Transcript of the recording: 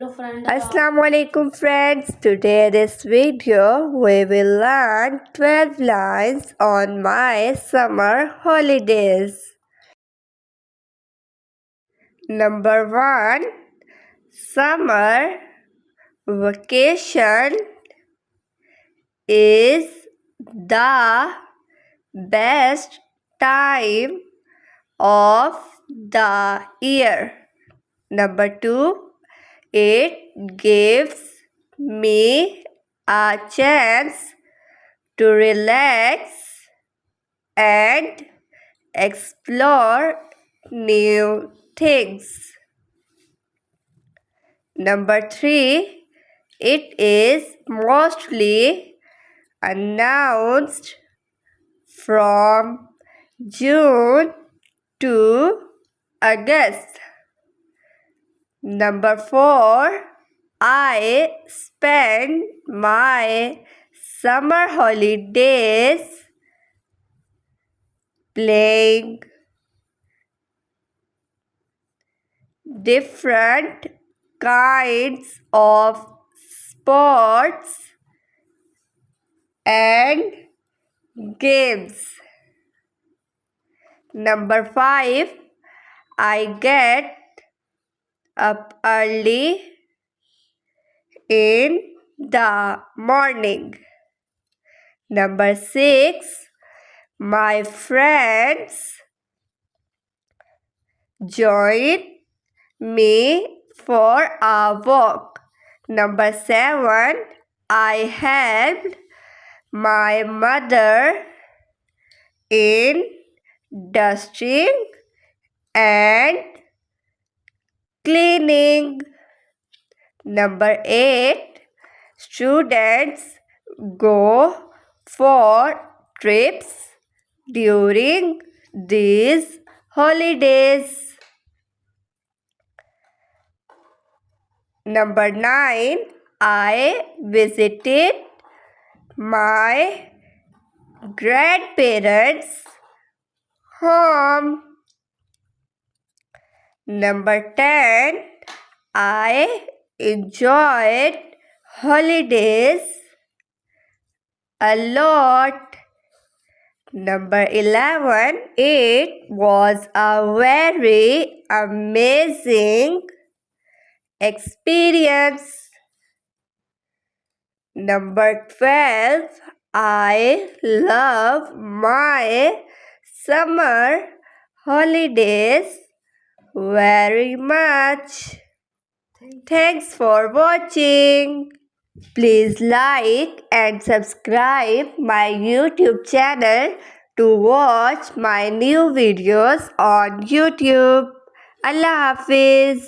Assalamu alaikum friends. Today in this video we will learn 12 lines on my summer holidays. Number 1. Summer vacation is the best time of the year. Number 2. It gives me a chance to relax and explore new things. Number 3. It is mostly announced from June to August. Number 4. I spend my summer holidays playing different kinds of sports and games. Number 5. I get up early in the morning. Number 6. My friends join me for a walk. Number 7. I helped my mother in dusting and cleaning. Number 8. Students go for trips during these holidays. Number 9. I visited my grandparents' home. Number 10. I enjoyed holidays a lot. Number 11. It was a very amazing experience. Number 12. I love my summer holidays very much. Thanks for watching. Please like and subscribe my YouTube channel to watch my new videos on YouTube. Allah Hafiz.